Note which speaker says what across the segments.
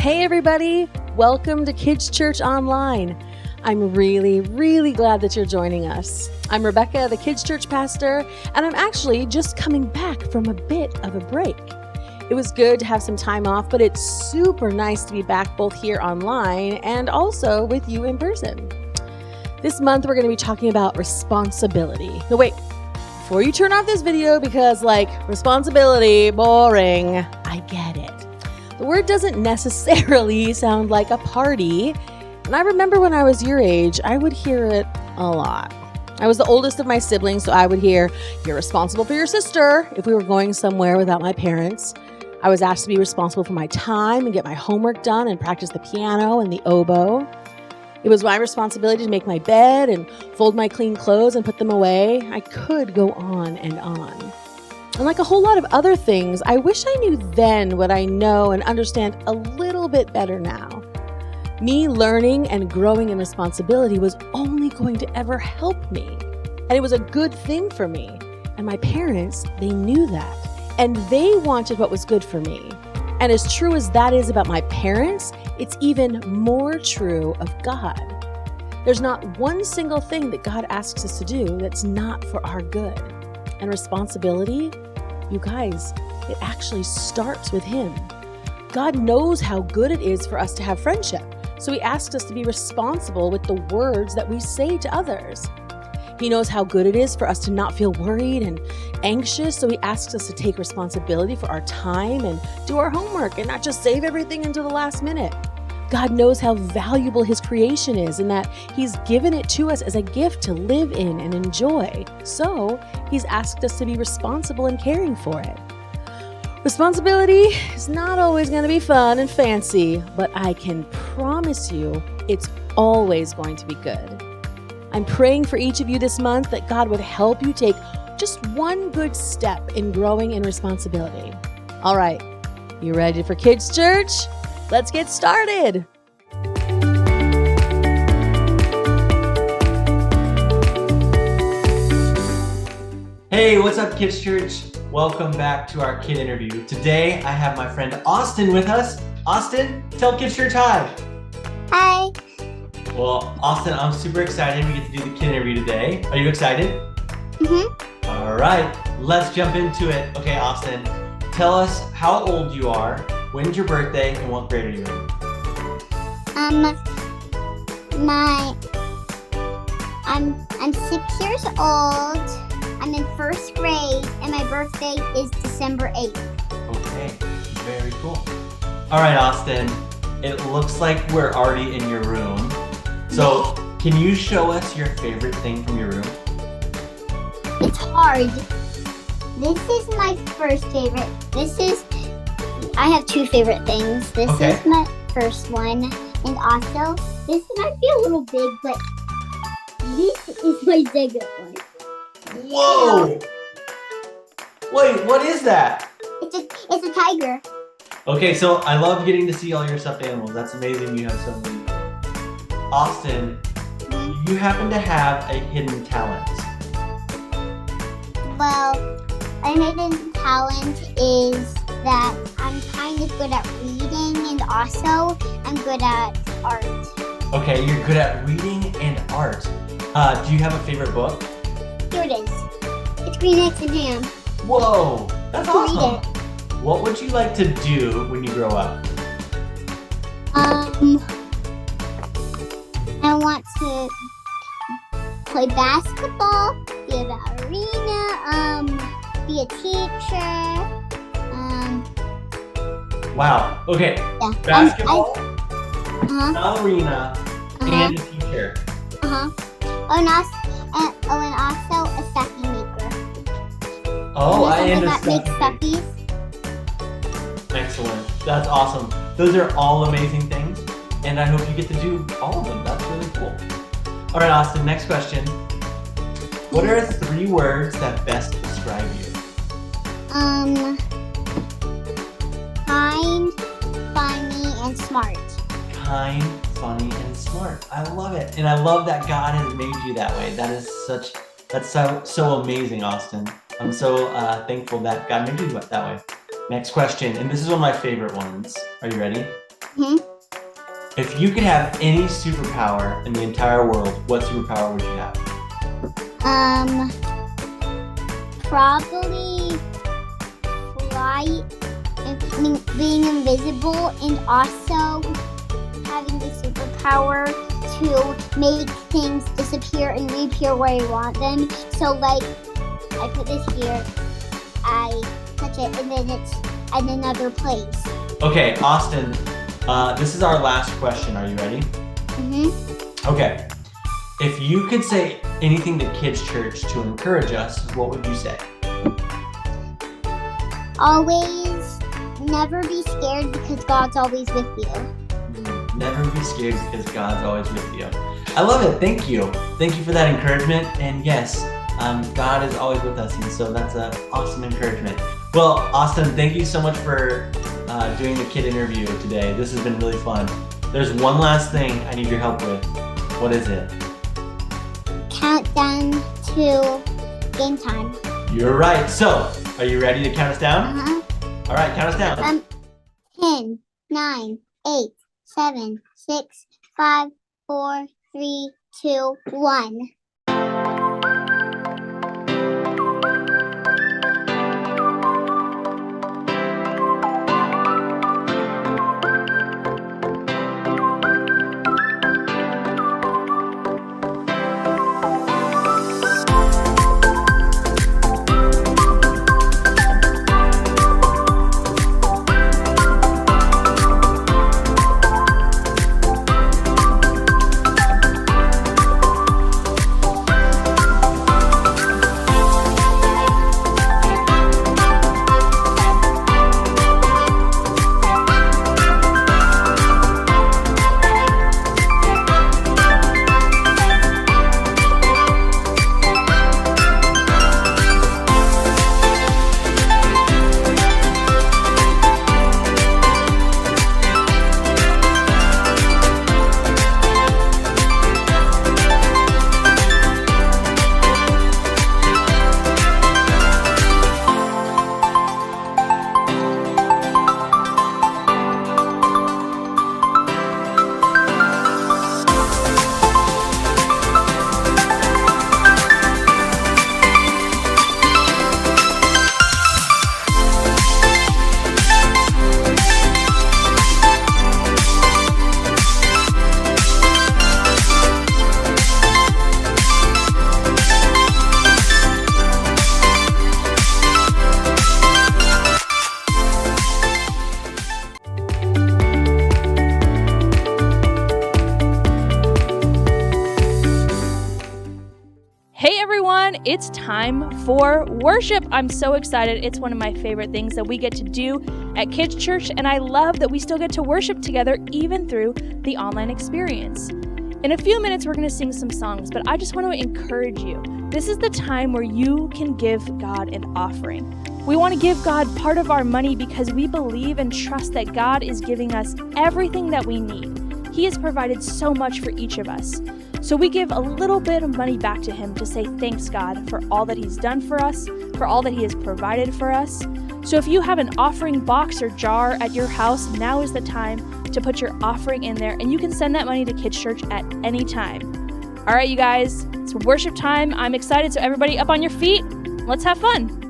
Speaker 1: Hey everybody, welcome to Kids Church Online. I'm really glad that you're joining us. I'm Rebecca, the Kids Church pastor, and I'm actually just coming back from a bit of a break. It was good to have some time off, but it's super nice to be back both here online and also with you in person. This month we're going to be talking about responsibility. No, wait, before you turn off this video because responsibility, boring, I get it. The word doesn't necessarily sound like a party, and I remember when I was your age, I would hear it a lot. I was the oldest of my siblings, so I would hear, "You're responsible for your sister," if we were going somewhere without my parents. I was asked to be responsible for my time and get my homework done and practice the piano and the oboe. It was my responsibility to make my bed and fold my clean clothes and put them away. I could go on and on. And like a whole lot of other things, I wish I knew then what I know and understand a little bit better now. Me learning and growing in responsibility was only going to ever help me. And it was a good thing for me. And my parents, they knew that. And they wanted what was good for me. And as true as that is about my parents, it's even more true of God. There's not one single thing that God asks us to do that's not for our good. And responsibility, you guys, it actually starts with Him. God knows how good it is for us to have friendship, so He asks us to be responsible with the words that we say to others. He knows how good it is for us to not feel worried and anxious, so He asks us to take responsibility for our time and do our homework and not just save everything until the last minute. God knows how valuable His creation is and that He's given it to us as a gift to live in and enjoy. So He's asked us to be responsible in caring for it. Responsibility is not always going to be fun and fancy, but I can promise you it's always going to be good. I'm praying for each of you this month that God would help you take just one good step in growing in responsibility. All right, you ready for Kids Church? Let's get started.
Speaker 2: Hey, what's up, Kids Church? Welcome back to our kid interview. Today, I have my friend Austin with us. Austin, tell Kids Church hi.
Speaker 3: Hi.
Speaker 2: Well, Austin, I'm super excited we get to do the kid interview today. Are you excited?
Speaker 3: Mm-hmm.
Speaker 2: All right, let's jump into it. Okay, Austin, tell us how old you are, when's your birthday, and what grade are you in?
Speaker 3: I'm 6 years old. I'm in first grade, and my birthday is December 8th.
Speaker 2: Okay, very cool. All right, Austin, it looks like we're already in your room. So, can you show us your favorite thing from your room?
Speaker 3: It's hard. This is my first favorite. I have two favorite things. This is my first one, and also, this might be a little big, but this is my second one.
Speaker 2: Whoa! Wait, what is that?
Speaker 3: It's a tiger.
Speaker 2: Okay, so I love getting to see all your stuffed animals. That's amazing you have so many. Austin, do you happen to have a hidden talent?
Speaker 3: Well, my hidden talent is that I'm kind of good at reading and also I'm good at art.
Speaker 2: Okay, you're good at reading and art. Do you have a favorite book?
Speaker 3: Here it is. It's Green Eggs and Ham.
Speaker 2: Whoa, that's awesome.
Speaker 3: Read it.
Speaker 2: What would you like to do when you grow up?
Speaker 3: I want to play basketball, be a ballerina, be a teacher.
Speaker 2: Wow. Okay.
Speaker 3: Yeah.
Speaker 2: Basketball,
Speaker 3: Uh-huh.
Speaker 2: ballerina, and a teacher.
Speaker 3: Uh-huh. And also a stuffy maker.
Speaker 2: Oh, I am
Speaker 3: that makes stuffies.
Speaker 2: Excellent. That's awesome. Those are all amazing things, and I hope you get to do all of them. That's really cool. All right, Austin, next question. What are 3 words that best describe you?
Speaker 3: Kind, funny, and smart.
Speaker 2: Kind, funny, and smart. I love it. And I love that God has made you that way. That's so amazing, Austin. I'm so thankful that God made you that way. Next question, and this is one of my favorite ones. Are you ready?
Speaker 3: Hmm?
Speaker 2: If you could have any superpower in the entire world, what superpower would you have?
Speaker 3: Probably flight, being invisible, and also having the superpower to make things disappear and reappear where I want them. So, like, I put this here, I touch it, and then it's in another place.
Speaker 2: Okay, Austin, this is our last question. Are you ready?
Speaker 3: Mm-hmm.
Speaker 2: Okay. If you could say anything to Kids Church to encourage us, what would you say?
Speaker 3: Always never be scared because God's always with you.
Speaker 2: Never be scared because God's always with you. I love it. Thank you. Thank you for that encouragement. And yes, God is always with us. And so that's an awesome encouragement. Well, Austin, thank you so much for doing the kid interview today. This has been really fun. There's one last thing I need your help with. What is it?
Speaker 3: Countdown to game time.
Speaker 2: You're right. So, are you ready to count us down?
Speaker 3: Uh-huh.
Speaker 2: All right, count us down.
Speaker 3: 10, 9, 8, 7, 6, 5, 4, 3, 2, 1.
Speaker 4: It's time for worship. I'm so excited. It's one of my favorite things that we get to do at Kids Church, and I love that we still get to worship together even through the online experience. In a few minutes, we're going to sing some songs, but I just want to encourage you. This is the time where you can give God an offering. We want to give God part of our money because we believe and trust that God is giving us everything that we need. He has provided so much for each of us. So we give a little bit of money back to Him to say thanks, God, for all that He's done for us, for all that He has provided for us. So if you have an offering box or jar at your house, now is the time to put your offering in there, and you can send that money to Kids Church at any time. All right, you guys, it's worship time. I'm excited, so everybody up on your feet. Let's have fun.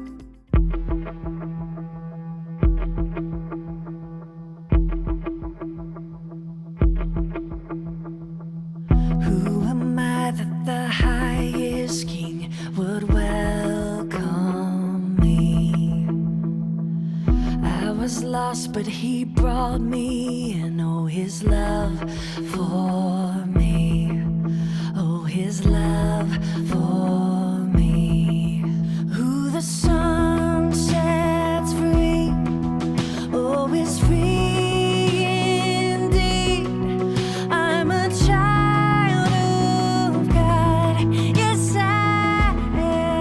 Speaker 5: But He brought me in. Oh, His love for me. Oh, His love for me. Who the sun sets free, oh, is free indeed. I'm a child of God. Yes, I am.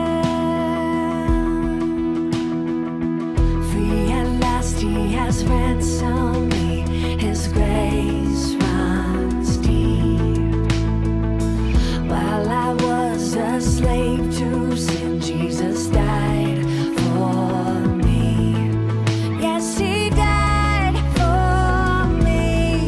Speaker 5: Free at last, He has ransomed me. His grace runs deep. While I was a slave to sin, Jesus died for me. Yes, He died for me.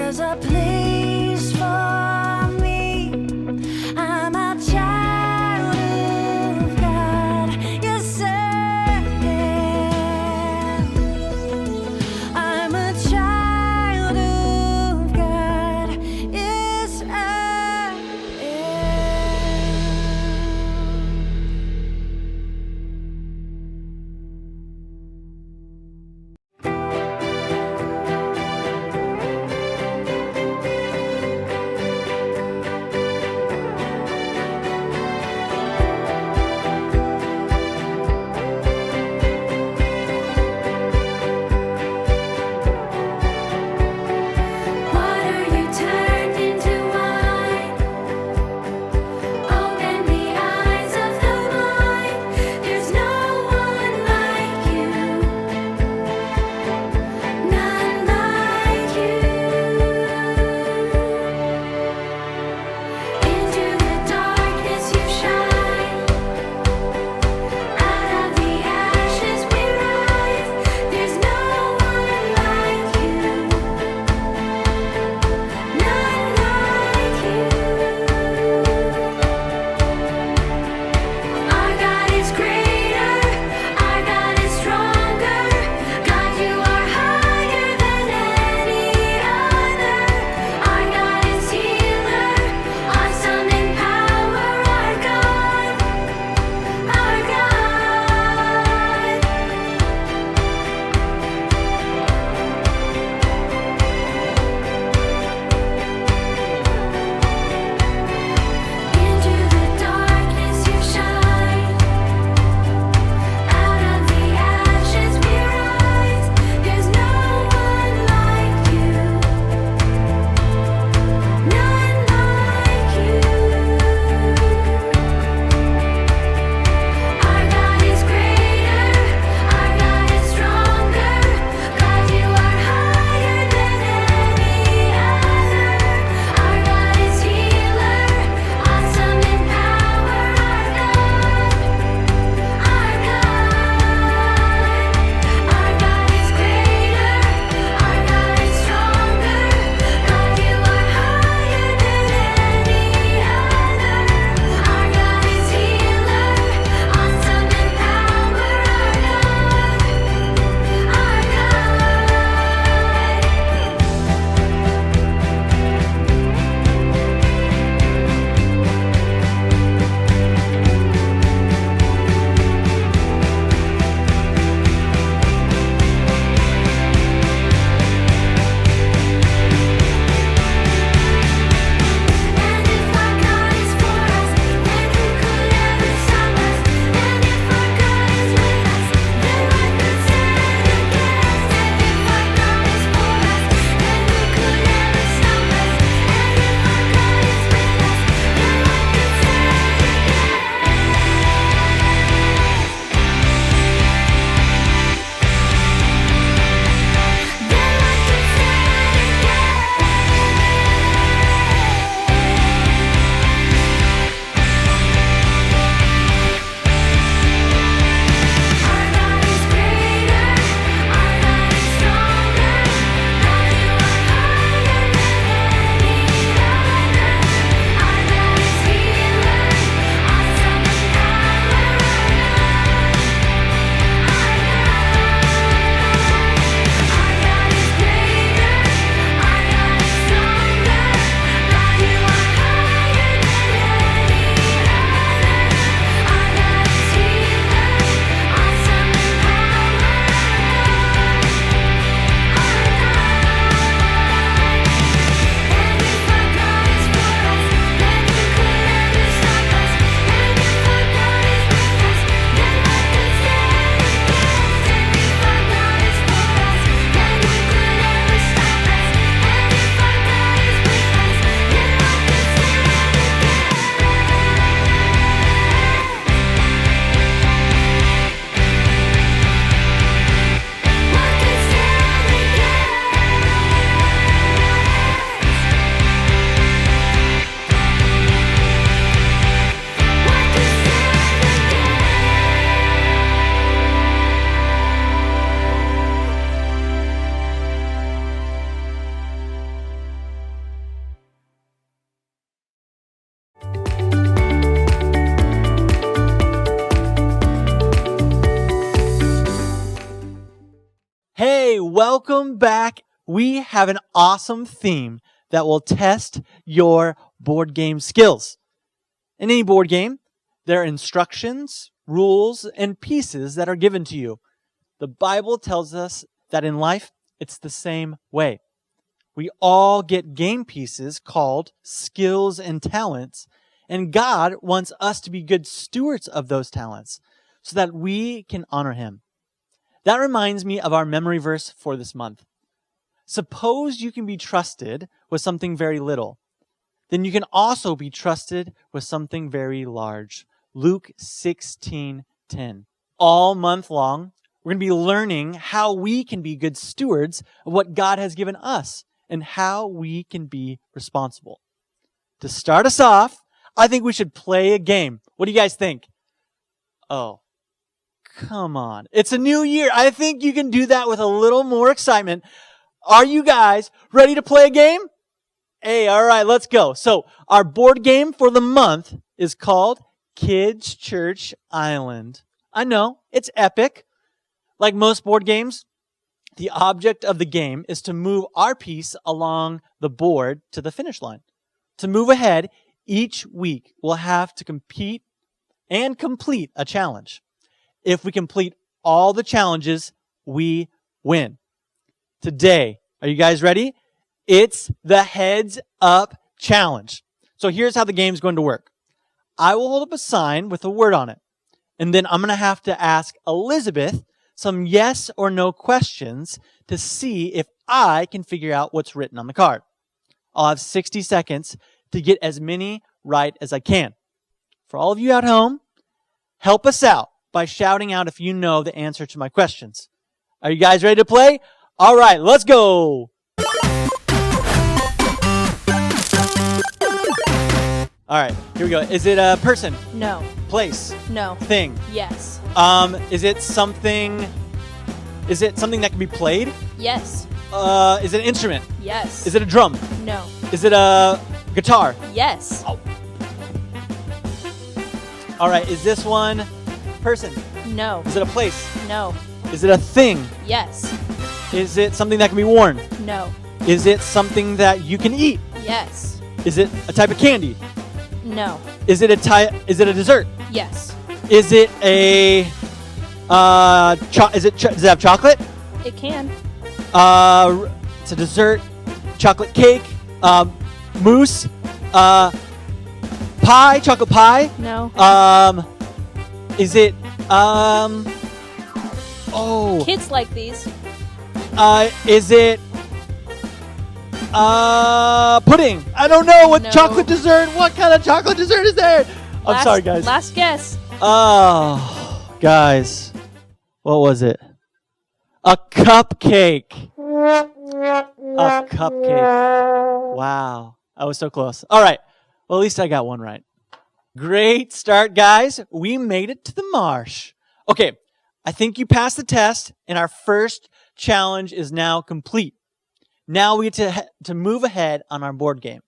Speaker 5: There's a place for me. I'm a child of God. Yes, I am. I'm a child of God. Yes, I am.
Speaker 2: welcome back. We have an awesome theme that will test your board game skills. In any board game, there are instructions, rules, and pieces that are given to you. The Bible tells us that in life, it's the same way. We all get game pieces called skills and talents, and God wants us to be good stewards of those talents so that we can honor Him. That reminds me of our memory verse for this month. Suppose you can be trusted with something very little, then you can also be trusted with something very large. Luke 16:10. All month long, we're going to be learning how we can be good stewards of what God has given us and how we can be responsible. To start us off, I think we should play a game. What do you guys think? Oh, come on. It's a new year. I think you can do that with a little more excitement. Are you guys ready to play a game? Hey, all right, let's go. So our board game for the month is called Kids Church Island. I know, it's epic. Like most board games, the object of the game is to move our piece along the board to the finish line. To move ahead, each week we'll have to compete and complete a challenge. If we complete all the challenges, we win. Today, are you guys ready? It's the Heads Up Challenge. So here's how the game's going to work. I will hold up a sign with a word on it, and then I'm going to have to ask Elizabeth some yes or no questions to see if I can figure out what's written on the card. I'll have 60 seconds to get as many right as I can. For all of you at home, help us out by shouting out if you know the answer to my questions. Are you guys ready to play? All right, let's go. All right, here we go. Is it a person?
Speaker 4: No.
Speaker 2: Place?
Speaker 4: No.
Speaker 2: Thing?
Speaker 4: Yes.
Speaker 2: Is it something that can be played?
Speaker 4: Yes.
Speaker 2: Is it an instrument?
Speaker 4: Yes.
Speaker 2: Is it a drum?
Speaker 4: No.
Speaker 2: Is it a guitar?
Speaker 4: Yes.
Speaker 2: Oh. All right, is this one person?
Speaker 4: No.
Speaker 2: Is it a place?
Speaker 4: No.
Speaker 2: Is it a thing?
Speaker 4: Yes.
Speaker 2: Is it something that can be worn?
Speaker 4: No.
Speaker 2: Is it something that you can eat?
Speaker 4: Yes.
Speaker 2: Is it a type of candy?
Speaker 4: No.
Speaker 2: Is it a dessert?
Speaker 4: Yes.
Speaker 2: Is it a does it have chocolate?
Speaker 4: It can.
Speaker 2: It's a dessert, chocolate cake, mousse, pie, chocolate pie.
Speaker 4: No.
Speaker 2: Is it
Speaker 4: Kids like these.
Speaker 2: Is it pudding? I don't know what
Speaker 4: No.
Speaker 2: chocolate dessert. What kind of chocolate dessert is there? I'm sorry, guys.
Speaker 4: Last guess.
Speaker 2: Oh, guys, what was it? A cupcake. A cupcake. Wow, I was so close. All right, well, at least I got one right. Great start, guys. We made it to the marsh. Okay, I think you passed the test, and our first challenge is now complete. Now we get to move ahead on our board game.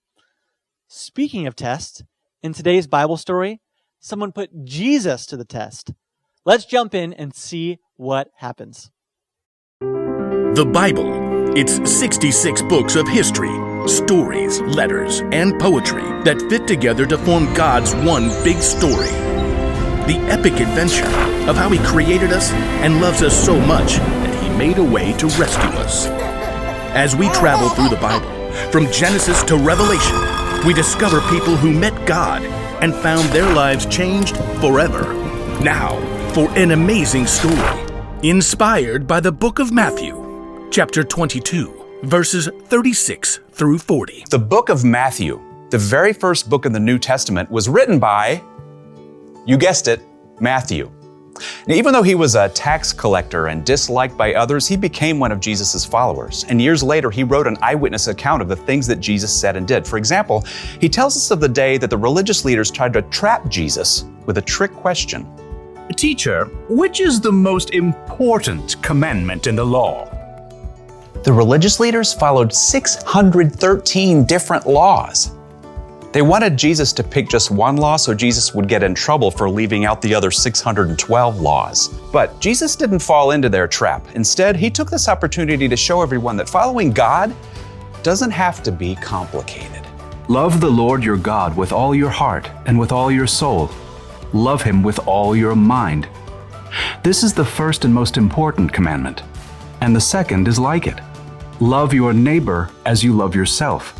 Speaker 2: Speaking of tests, in today's Bible story, someone put Jesus to the test. Let's jump in and see what happens.
Speaker 6: The Bible. It's 66 books of history, stories, letters, and poetry that fit together to form God's one big story. The epic adventure of how He created us and loves us so much that He made a way to rescue us. As we travel through the Bible, from Genesis to Revelation, we discover people who met God and found their lives changed forever. Now, for an amazing story, inspired by the book of Matthew, chapter 22, verses 36 through 40.
Speaker 7: The book of Matthew, the very first book in the New Testament, was written by, you guessed it, Matthew. Now, even though he was a tax collector and disliked by others, he became one of Jesus' followers. And years later, he wrote an eyewitness account of the things that Jesus said and did. For example, he tells us of the day that the religious leaders tried to trap Jesus with a trick question.
Speaker 6: Teacher, which is the most important commandment in the law?
Speaker 7: The religious leaders followed 613 different laws. They wanted Jesus to pick just one law so Jesus would get in trouble for leaving out the other 612 laws. But Jesus didn't fall into their trap. Instead, he took this opportunity to show everyone that following God doesn't have to be complicated.
Speaker 8: Love the Lord your God with all your heart and with all your soul. Love him with all your mind. This is the first and most important commandment, and the second is like it. Love your neighbor as you love yourself.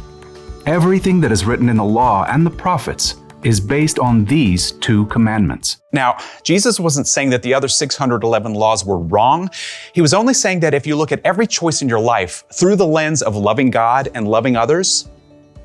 Speaker 8: Everything that is written in the law and the prophets is based on these two commandments.
Speaker 7: Now, Jesus wasn't saying that the other 611 laws were wrong. He was only saying that if you look at every choice in your life through the lens of loving God and loving others,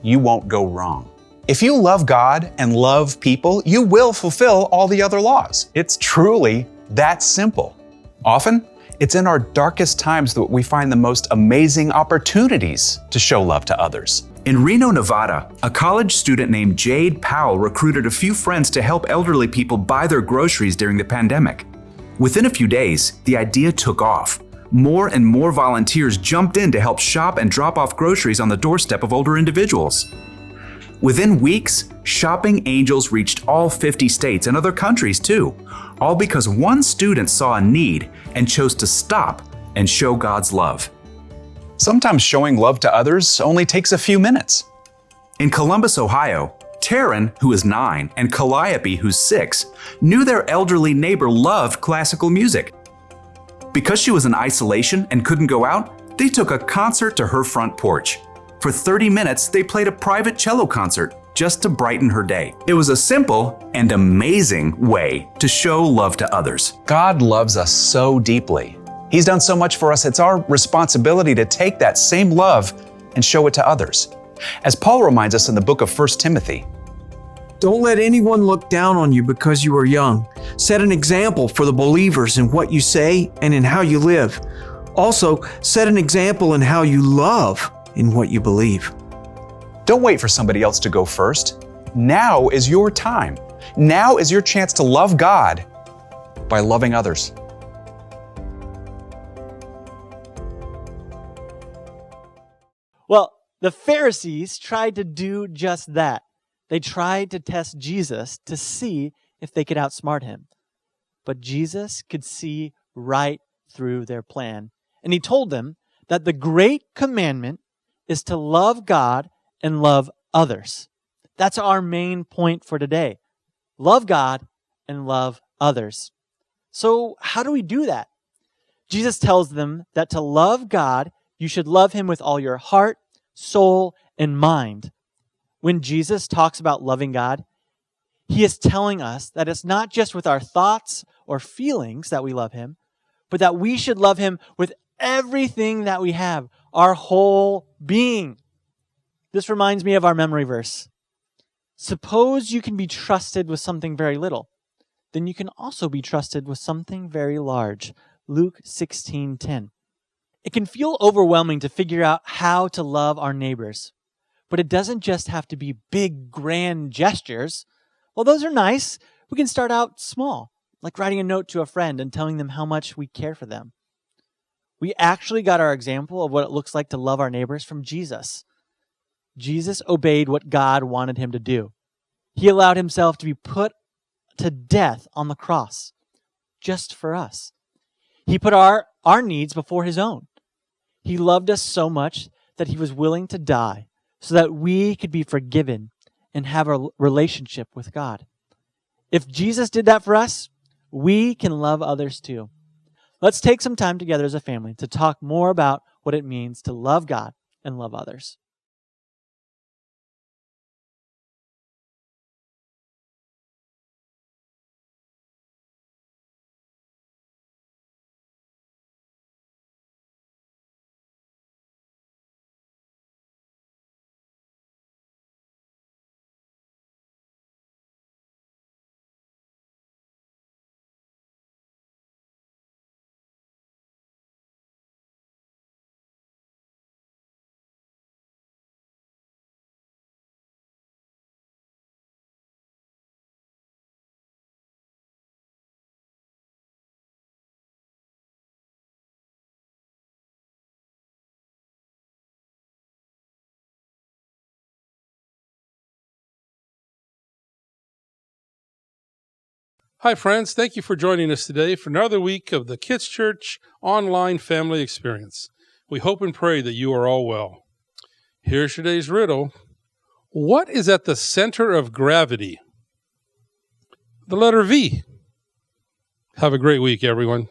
Speaker 7: you won't go wrong. If you love God and love people, you will fulfill all the other laws. It's truly that simple. Often, it's in our darkest times that we find the most amazing opportunities to show love to others.
Speaker 8: In Reno, Nevada, a college student named Jade Powell recruited a few friends to help elderly people buy their groceries during the pandemic. Within a few days, the idea took off. More and more volunteers jumped in to help shop and drop off groceries on the doorstep of older individuals. Within weeks, Shopping Angels reached all 50 states and other countries too, all because one student saw a need and chose to stop and show God's love.
Speaker 7: Sometimes showing love to others only takes a few minutes.
Speaker 8: In Columbus, Ohio, Taryn, who is 9, and Calliope, who's 6, knew their elderly neighbor loved classical music. Because she was in isolation and couldn't go out, they took a concert to her front porch. For 30 minutes, they played a private cello concert just to brighten her day. It was a simple and amazing way to show love to others.
Speaker 7: God loves us so deeply. He's done so much for us, it's our responsibility to take that same love and show it to others. As Paul reminds us in the book of 1 Timothy,
Speaker 9: "Don't let anyone look down on you because you are young. Set an example for the believers in what you say and in how you live. Also, set an example in how you love in what you believe."
Speaker 7: don't wait for somebody else to go first. Now is your time. Now is your chance to love God by loving others.
Speaker 2: Well, the Pharisees tried to do just that. They tried to test Jesus to see if they could outsmart him. But Jesus could see right through their plan. And he told them that the great commandment is to love God and love others. That's our main point for today. Love God and love others. So how do we do that? Jesus tells them that to love God, you should love him with all your heart, soul, and mind. When Jesus talks about loving God, he is telling us that it's not just with our thoughts or feelings that we love him, but that we should love him with everything that we have, our whole being. This reminds me of our memory verse. Suppose you can be trusted with something very little, then you can also be trusted with something very large. Luke 16:10. It can feel overwhelming to figure out how to love our neighbors, but it doesn't just have to be big, grand gestures. Well, those are nice. We can start out small, like writing a note to a friend and telling them how much we care for them. We actually got our example of what it looks like to love our neighbors from Jesus. Jesus obeyed what God wanted him to do. He allowed himself to be put to death on the cross, just for us. He put our needs before his own. He loved us so much that he was willing to die so that we could be forgiven and have a relationship with God. If Jesus did that for us, we can love others too. Let's take some time together as a family to talk more about what it means to love God and love others.
Speaker 10: Hi, friends. Thank you for joining us today for another week of the Kids Church Online Family Experience. We hope and pray that you are all well. Here's today's riddle. What is at the center of gravity? The letter V. Have a great week, everyone.